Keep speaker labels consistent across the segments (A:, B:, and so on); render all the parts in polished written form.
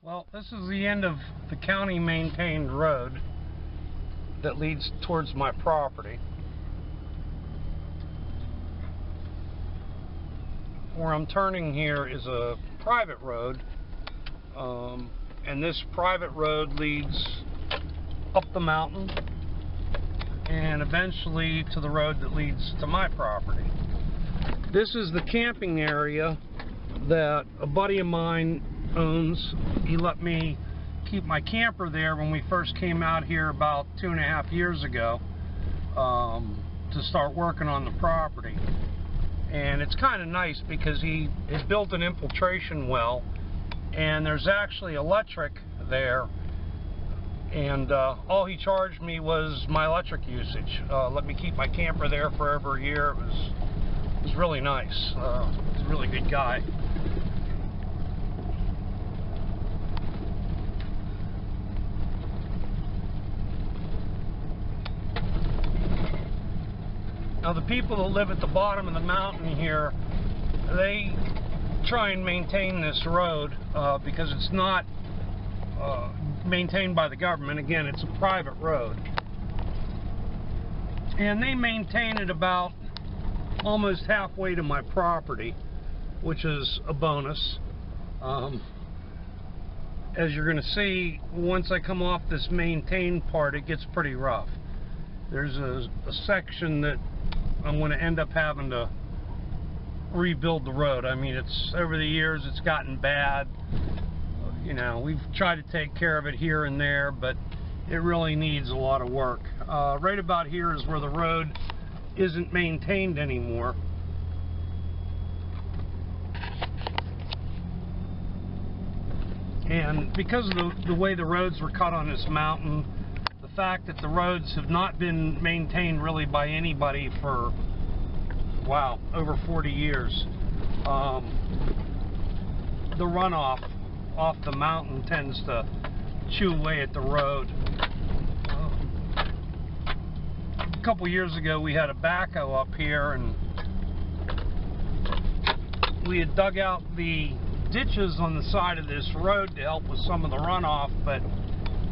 A: Well, this is the end of the county maintained road that leads towards my property. Where I'm turning here is a private road, and this private road leads up the mountain and eventually to the road that leads to my property. This is the camping area that a buddy of mine owns. He let me keep my camper there when we first came out here about 2.5 years ago to start working on the property. And it's kind of nice because he has built an infiltration well, and there's actually electric there, and all he charged me was my electric usage. Let me keep my camper there for over a year. It was really nice. He's a really good guy. Now the people that live at the bottom of the mountain here, they try and maintain this road because it's not maintained by the government. Again, it's a private road. And they maintain it about almost halfway to my property, which is a bonus. As you're going to see, once I come off this maintained part, it gets pretty rough. There's a section that I'm going to end up having to rebuild the road. I mean, it's over the years it's gotten bad. You know, we've tried to take care of it here and there, but it really needs a lot of work. Right about here is where the road isn't maintained anymore. And because of the way the roads were cut on this mountain, the fact that the roads have not been maintained really by anybody for, wow, over 40 years, the runoff off the mountain tends to chew away at the road. A couple years ago we had a backhoe up here, and we had dug out the ditches on the side of this road to help with some of the runoff, but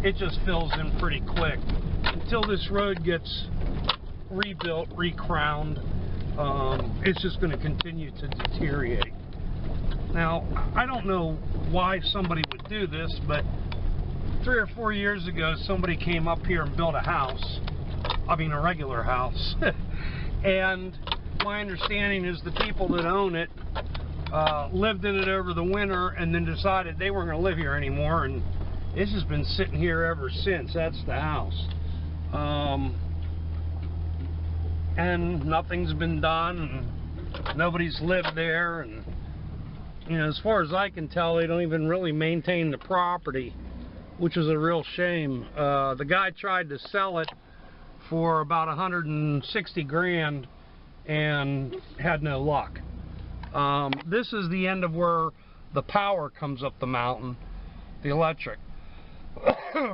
A: it just fills in pretty quick. Until this road gets rebuilt, recrowned, it's just going to continue to deteriorate. Now, I don't know why somebody would do this, but 3 or 4 years ago somebody came up here and built a house. I mean, a regular house. And my understanding is the people that own it lived in it over the winter and then decided they weren't going to live here anymore, and it's just been sitting here ever since. That's the house. And nothing's been done, and nobody's lived there, and you know, as far as I can tell, they don't even really maintain the property, which is a real shame. The guy tried to sell it for about 160 grand and had no luck. This is the end of where the power comes up the mountain, the electric.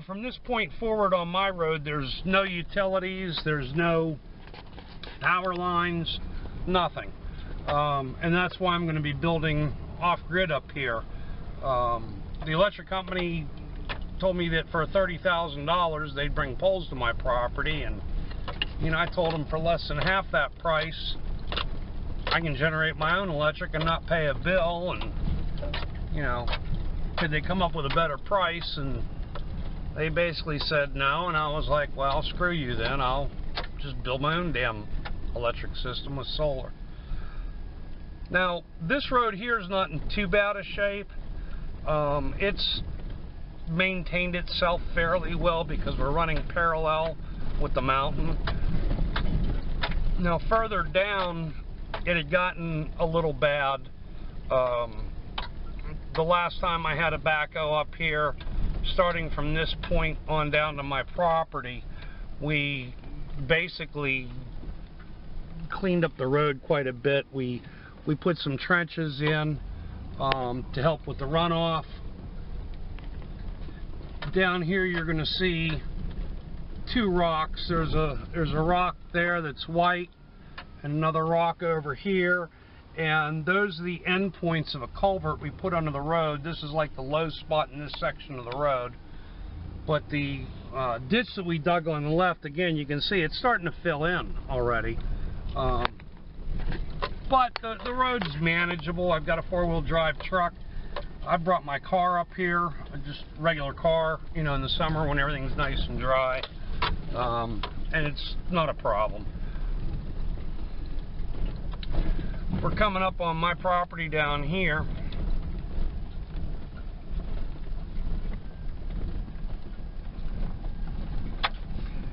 A: From this point forward on my road, there's no utilities, there's no power lines, nothing. And that's why I'm going to be building off-grid up here. The electric company told me that for $30,000 they'd bring poles to my property, and you know, I told them for less than half that price I can generate my own electric and not pay a bill. And you know, could they come up with a better price? And they basically said no, and I was like, well, screw you then, I'll just build my own damn electric system with solar. Now, this road here is not in too bad a shape. It's maintained itself fairly well because we're running parallel with the mountain. Now, further down, it had gotten a little bad. The last time I had a backhoe up here, starting from this point on down to my property, we basically cleaned up the road quite a bit. We put some trenches in to help with the runoff. Down here you're going to see 2 rocks. There's a rock there that's white, and another rock over here, and those are the end points of a culvert we put under the road. This is like the low spot in this section of the road. But the ditch that we dug on the left, again, you can see it's starting to fill in already. But the road's manageable. I've got a four-wheel drive truck. I brought my car up here, just regular car, you know, in the summer when everything's nice and dry. And it's not a problem. We're coming up on my property down here.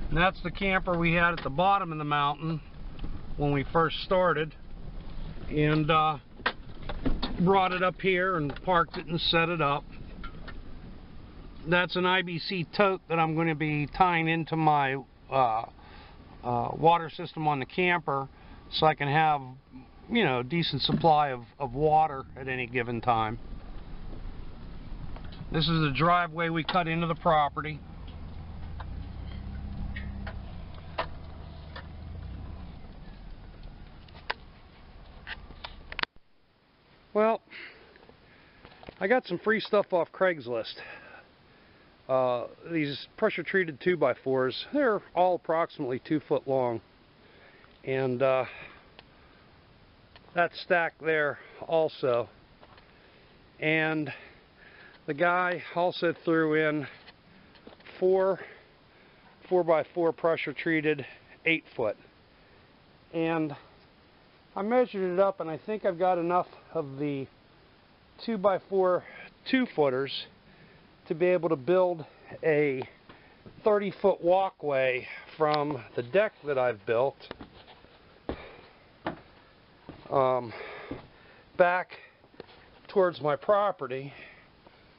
A: And that's the camper we had at the bottom of the mountain when we first started. And brought it up here and parked it and set it up. That's an IBC tote that I'm going to be tying into my water system on the camper, so I can have, you know, a decent supply of water at any given time. This is the driveway we cut into the property. Well, I got some free stuff off Craigslist. These pressure treated 2x4s, they're all approximately 2 foot long. And that stack there also. And the guy also threw in 4x4 pressure treated 8 foot. And I measured it up, and I think I've got enough of the 2x4 2-footers to be able to build a 30-foot walkway from the deck that I've built back towards my property.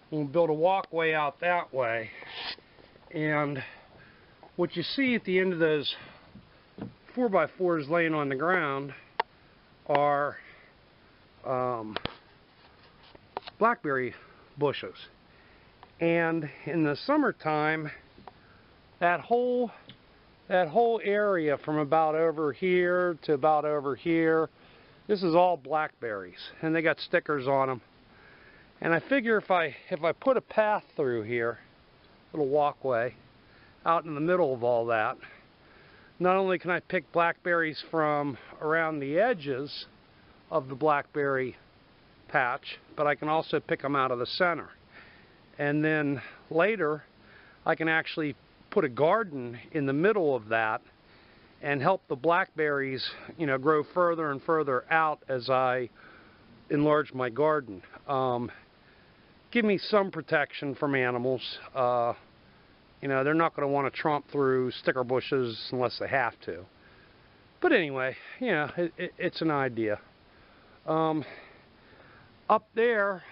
A: We'll build a walkway out that way. And what you see at the end of those 4x4s laying on the ground are blackberry bushes. And in the summertime, that whole area from about over here to about over here, this is all blackberries, and they got stickers on them. And I figure if I put a path through here, a little walkway out in the middle of all that, not only can I pick blackberries from around the edges of the blackberry patch, but I can also pick them out of the center. And then later, I can actually put a garden in the middle of that and help the blackberries, you know, grow further and further out as I enlarge my garden. Give me some protection from animals. You know, they're not going to want to tromp through sticker bushes unless they have to. But anyway, you know, it's an idea. Up there,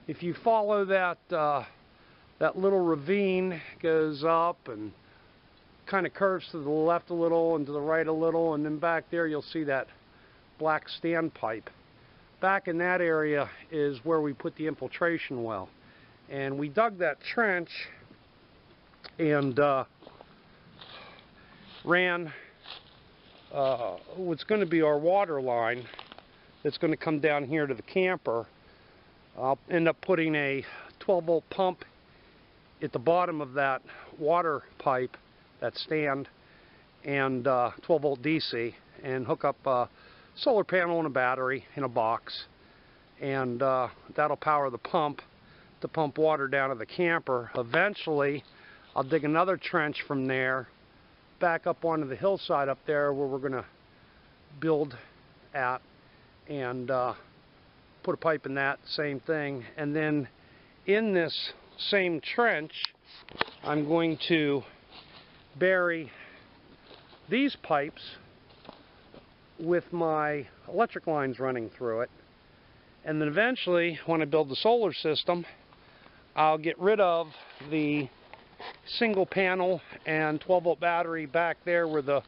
A: if you follow that that little ravine, goes up and kind of curves to the left a little and to the right a little, and then back there you'll see that black standpipe. Back in that area is where we put the infiltration well. And we dug that trench and ran what's going to be our water line that's going to come down here to the camper. I'll end up putting a 12-volt pump at the bottom of that water pipe, that stand, and 12-volt DC, and hook up a solar panel and a battery in a box, and that'll power the pump to pump water down to the camper. Eventually, I'll dig another trench from there, back up onto the hillside up there where we're going to build at, and put a pipe in that, same thing. And then in this same trench, I'm going to bury these pipes with my electric lines running through it. And then eventually, when I build the solar system, I'll get rid of the single panel and 12-volt battery back there where the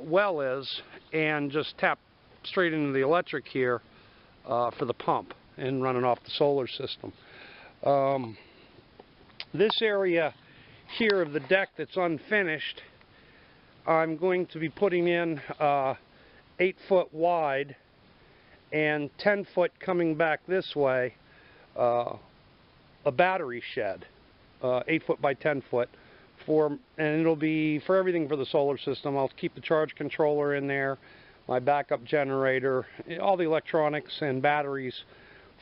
A: well is, and just tap straight into the electric here for the pump and running off the solar system. This area here of the deck that's unfinished, I'm going to be putting in 8 foot wide and 10 foot coming back this way, a battery shed, 8 foot by 10 foot, and it'll be for everything for the solar system. I'll keep the charge controller in there, my backup generator, all the electronics and batteries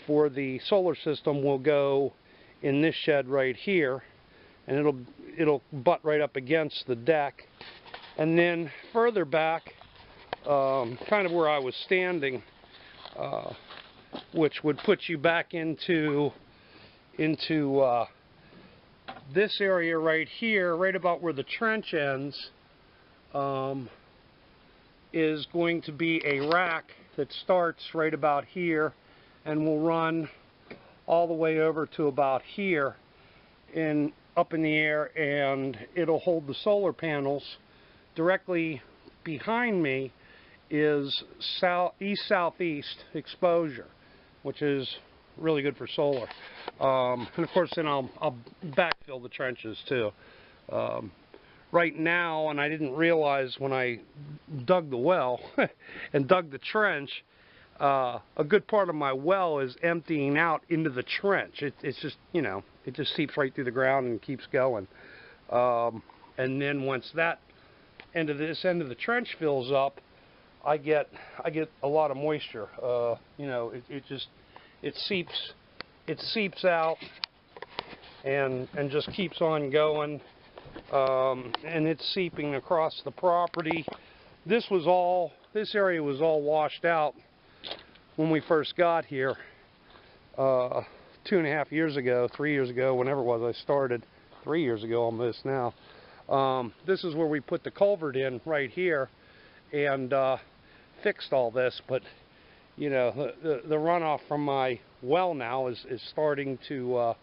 A: for the solar system will go in this shed right here, and it'll butt right up against the deck. And then further back, kind of where I was standing, which would put you back into this area right here, right about where the trench ends, is going to be a rack that starts right about here and will run all the way over to about here and up in the air, and it'll hold the solar panels. Directly behind me is east-southeast exposure, which is really good for solar. And of course then I'll backfill the trenches too. Right now, and I didn't realize when I dug the well and dug the trench, a good part of my well is emptying out into the trench. It's just, you know, it just seeps right through the ground and keeps going. And then once that end of the trench fills up, I get a lot of moisture. You know, it seeps out and just keeps on going. And it's seeping across the property. This area was all washed out when we first got here 2.5 years ago, 3 years ago, whenever it was I started, 3 years ago almost now. This is where we put the culvert in right here and fixed all this, but you know, the runoff from my well now is starting to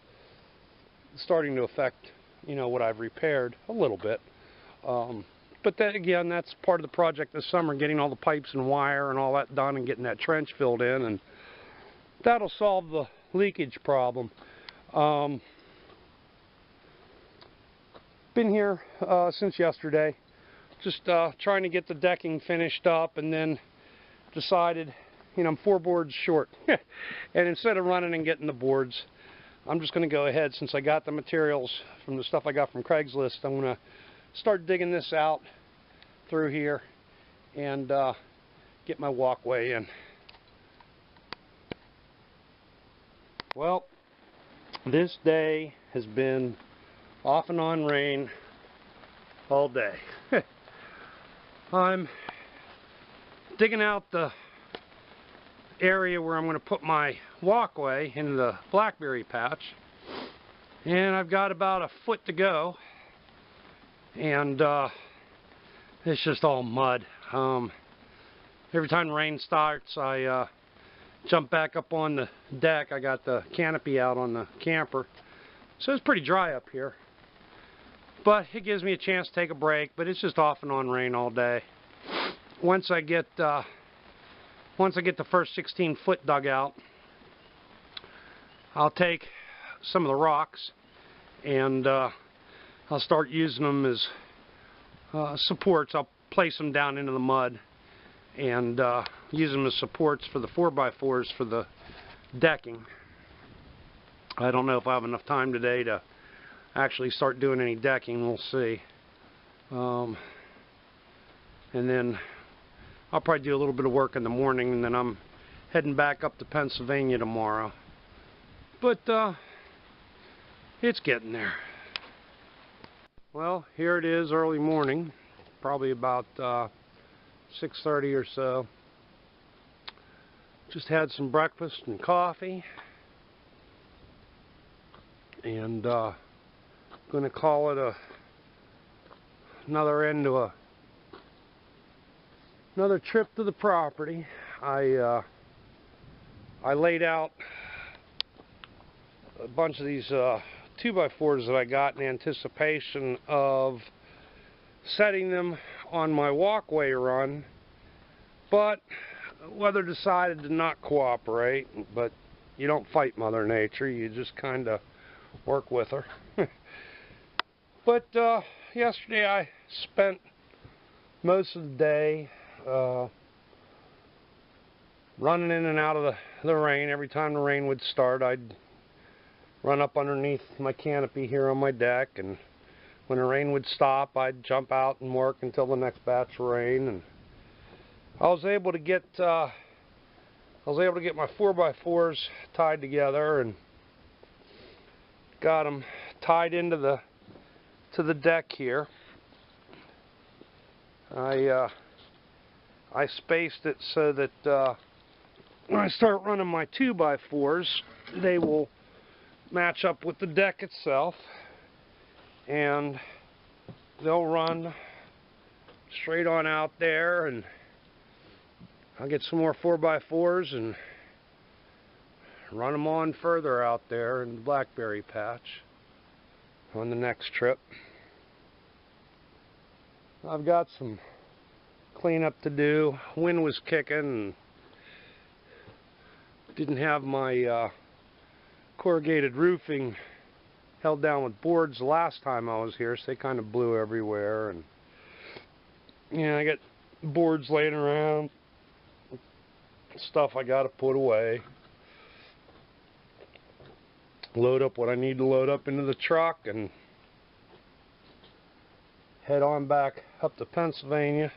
A: affect, you know, what I've repaired a little bit. But that, again, that's part of the project this summer, getting all the pipes and wire and all that done and getting that trench filled in, and that'll solve the leakage problem. Been here since yesterday, just trying to get the decking finished up, and then decided, you know, I'm 4 boards short. And instead of running and getting the boards, I'm just going to go ahead, since I got the materials from the stuff I got from Craigslist, I'm going to start digging this out through here and get my walkway in. Well, this day has been off and on rain all day. I'm digging out the area where I'm going to put my walkway into the blackberry patch, and I've got about a foot to go, and it's just all mud. Every time the rain starts, I jump back up on the deck. I got the canopy out on the camper, so it's pretty dry up here, but it gives me a chance to take a break. But it's just off and on rain all day. Once I get the first 16 foot dug out, I'll take some of the rocks and I'll start using them as supports. I'll place them down into the mud and use them as supports for the 4x4s for the decking. I don't know if I have enough time today to actually start doing any decking. We'll see. And then I'll probably do a little bit of work in the morning, and then I'm heading back up to Pennsylvania tomorrow. But it's getting there. Well, here it is, early morning, probably about 6:30 or so. Just had some breakfast and coffee, and going to call it another end to another trip to the property. I laid out a bunch of these 2x4s that I got in anticipation of setting them on my walkway run, but weather decided to not cooperate. But you don't fight Mother Nature, you just kind of work with her. But yesterday I spent most of the day running in and out of the rain. Every time the rain would start, I'd run up underneath my canopy here on my deck, and when the rain would stop, I'd jump out and work until the next batch of rain. And I was able to get my 4x4s tied together and got them tied into the deck here. I spaced it so that when I start running my 2x4s, they will match up with the deck itself, and they'll run straight on out there, and I'll get some more 4x4s and run them on further out there in the blackberry patch on the next trip. I've got some cleanup to do. Wind was kicking and didn't have my corrugated roofing held down with boards the last time I was here, so they kind of blew everywhere. And I got boards laying around, stuff I got to put away. Load up what I need to load up into the truck and head on back up to Pennsylvania.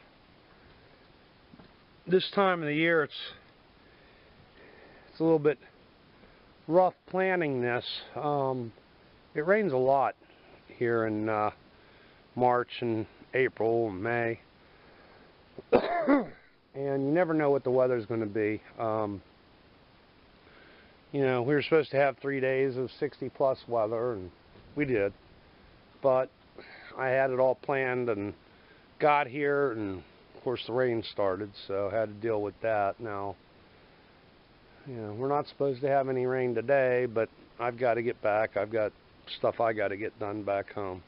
A: This time of the year, it's a little bit rough planning this. It rains a lot here in March and April and May, and you never know what the weather's going to be. We were supposed to have 3 days of 60+ weather, and we did, but I had it all planned and got here, and of course the rain started, so I had to deal with that. Now, we're not supposed to have any rain today, but I've got to get back. I've got stuff I got to get done back home.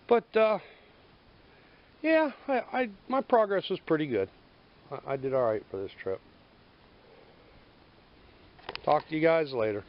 A: But yeah, my progress was pretty good. I did all right for this trip. Talk to you guys later.